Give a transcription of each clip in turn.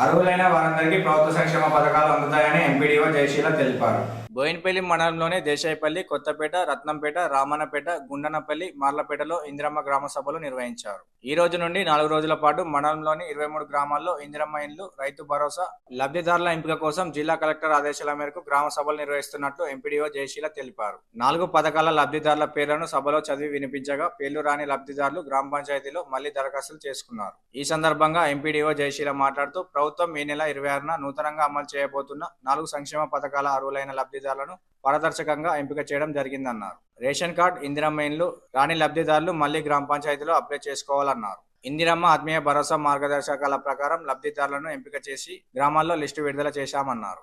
అర్హులైన వారందరికీ ప్రభుత్వ సంక్షేమ పథకాలు అందుతాయని ఎంపీడీఓ జయశీల తెలిపారు. బోయినపల్లి మండలంలోని దేశాయిపల్లి, కొత్తపేట, రత్నంపేట, రామన్నపేట, గుండనపల్లి, మార్లపేటలో ఇందిరమ్మ గ్రామ సభలు నిర్వహించారు. ఈ రోజు నుండి 4 రోజుల పాటు మండలంలోని 23 గ్రామాల్లో ఇందిరమ్మ ఇండ్లు, రైతు భరోసా లబ్ధిదారుల ఎంపిక కోసం జిల్లా కలెక్టర్ ఆదేశాల మేరకు గ్రామ సభలు నిర్వహిస్తున్నట్లు ఎంపీడీఓ జయశీల తెలిపారు. 4 పథకాల లబ్ధిదారుల పేర్లను సభలో చదివి వినిపించగా పేర్లు రాని లబ్ధిదారులు గ్రామ పంచాయతీలో మళ్లీ దరఖాస్తులు చేసుకున్నారు. ఈ సందర్భంగా ఎంపీడీఓ జయశీల మాట్లాడుతూ ప్రభుత్వం ఈ నెల 26న నూతనంగా అమలు చేయబోతున్న 4 సంక్షేమ పథకాల అర్హులైన లబ్ధిదారులను పారదర్శకంగా ఎంపిక చేయడం జరిగిందన్నారు. రేషన్ కార్డు, ఇందిరమ్మ ఇండ్లు రాని లబ్ధిదారులు మళ్లీ గ్రామ పంచాయతీలో అప్లై చేసుకోవాలన్నారు. ఇందిరమ్మ ఆత్మీయ భరోసా మార్గదర్శకాల ప్రకారం లబ్ధిదారులను ఎంపిక చేసి గ్రామాల్లో లిస్టు విడుదల చేశామన్నారు.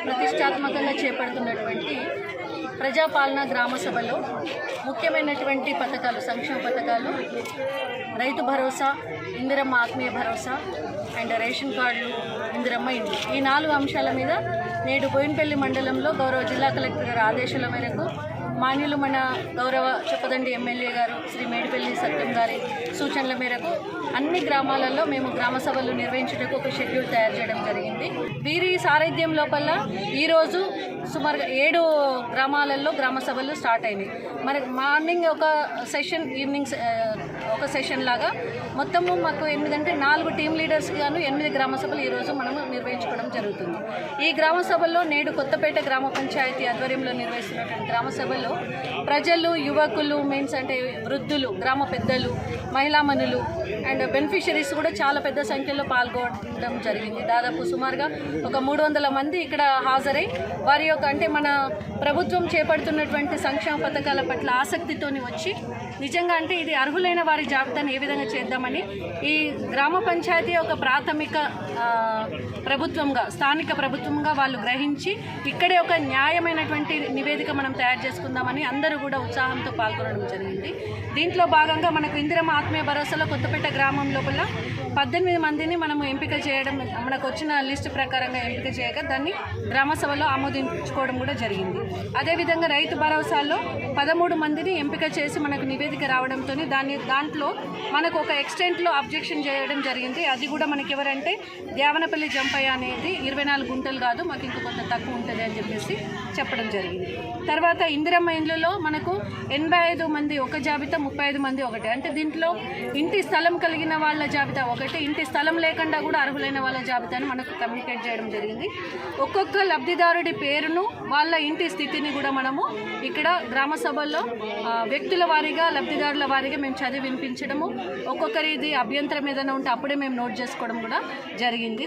ప్రతిష్టాత్మకంగా చేపడుతున్నటువంటి ప్రజాపాలన గ్రామ సభలో ముఖ్యమైనటువంటి పథకాలు, సంక్షేమ పథకాలు, రైతు భరోసా, ఇందిరమ్మ ఆత్మీయ భరోసా అండ్ రేషన్ కార్డులు, ఇందిరమ్మ ఇండ్లు, ఈ 4 అంశాల మీద నేడు బోయినపల్లి మండలంలో గౌరవ జిల్లా కలెక్టర్ గారి ఆదేశాల మేరకు మాన్యులు మన గౌరవ చొప్పదండి ఎమ్మెల్యే గారు శ్రీ మేడిపల్లి సత్యం గారి సూచనల మేరకు అన్ని గ్రామాలలో మేము గ్రామ సభలు నిర్వహించడానికి ఒక షెడ్యూల్ తయారు చేయడం జరిగింది. వీరి సారథ్యం లోపల ఈరోజు సుమారుగా 7 గ్రామాలలో గ్రామ సభలు స్టార్ట్ అయినాయి. మరి మార్నింగ్ ఒక సెషన్, ఈవినింగ్ ఒక సెషన్ లాగా మొత్తము మాకు 8 అంటే 4 టీమ్ లీడర్స్ గాను 8 గ్రామ సభలు ఈరోజు మనము నిర్వహించుకోవడం జరుగుతుంది. ఈ గ్రామ సభల్లో నేడు కొత్తపేట గ్రామ పంచాయతీ ఆధ్వర్యంలో నిర్వహిస్తున్నటువంటి గ్రామ సభల్లో ప్రజలు, యువకులు, మీన్స్ అంటే వృద్ధులు, గ్రామ పెద్దలు, మహిళామణులు అండ్ బెనిఫిషరీస్ కూడా చాలా పెద్ద సంఖ్యలో పాల్గొనడం జరిగింది. దాదాపు సుమారుగా ఒక 300 మంది ఇక్కడ హాజరై వారి యొక్క అంటే మన ప్రభుత్వం చేపడుతున్నటువంటి సంక్షేమ పథకాల పట్ల ఆసక్తితోని వచ్చి నిజంగా అంటే ఇది అర్హులైన వారి జాబితాను ఏ విధంగా చేద్దామని ఈ గ్రామ పంచాయతీ ఒక ప్రాథమిక ప్రభుత్వంగా, స్థానిక ప్రభుత్వంగా వాళ్ళు గ్రహించి ఇక్కడే ఒక న్యాయమైనటువంటి నివేదిక మనం తయారు చేసుకుందామని అందరూ కూడా ఉత్సాహంతో పాల్గొనడం జరిగింది. దీంట్లో భాగంగా మనకు ఇందిరమ్మ ఆత్మీయ భరోసాలో కొత్తపేట గ్రామం లోపల 18 మందిని మనము ఎంపిక చేయడం, మనకు వచ్చిన లిస్టు ప్రకారంగా ఎంపిక చేయగా దాన్ని గ్రామ సభలో ఆమోదించుకోవడం కూడా జరిగింది. అదేవిధంగా రైతు భరోసాలో 13 మందిని ఎంపిక చేసి మనకు నివేదిక రావడంతో దాంట్లో మనకు ఒక ఎక్స్టెంట్లో అబ్జెక్షన్ చేయడం జరిగింది. అది కూడా మనకి ఎవరంటే దేవనపల్లి జంపయ్య అనేది 24 గుంటలు కాదు, మాకు ఇంకా కొంత తక్కువ ఉంటుంది అని చెప్పేసి చెప్పడం జరిగింది. తర్వాత ఇందిరమ్మ ఇండ్లలో మనకు 85 మంది ఒక జాబితా, 35 మంది ఒకటి, అంటే దీంట్లో ఇంటి స్థలం కలిగిన వాళ్ళ జాబితా ఒకటి, ఇంటి స్థలం లేకుండా కూడా అర్హులైన వాళ్ళ జాబితాను మనకు కమ్యూనికేట్ చేయడం జరిగింది. ఒక్కొక్క లబ్ధిదారుడి పేరును, వాళ్ళ ఇంటి స్థితిని కూడా మనము ఇక్కడ గ్రామ సభల్లో వ్యక్తుల వారీగా, లబ్ధిదారుల వారీగా మేము చదివి వినిపించడము, ఒక్కొక్కరిది అభ్యంతరం ఏదైనా ఉంటే అప్పుడే మేము నోట్ చేసుకోవడం కూడా జరిగింది.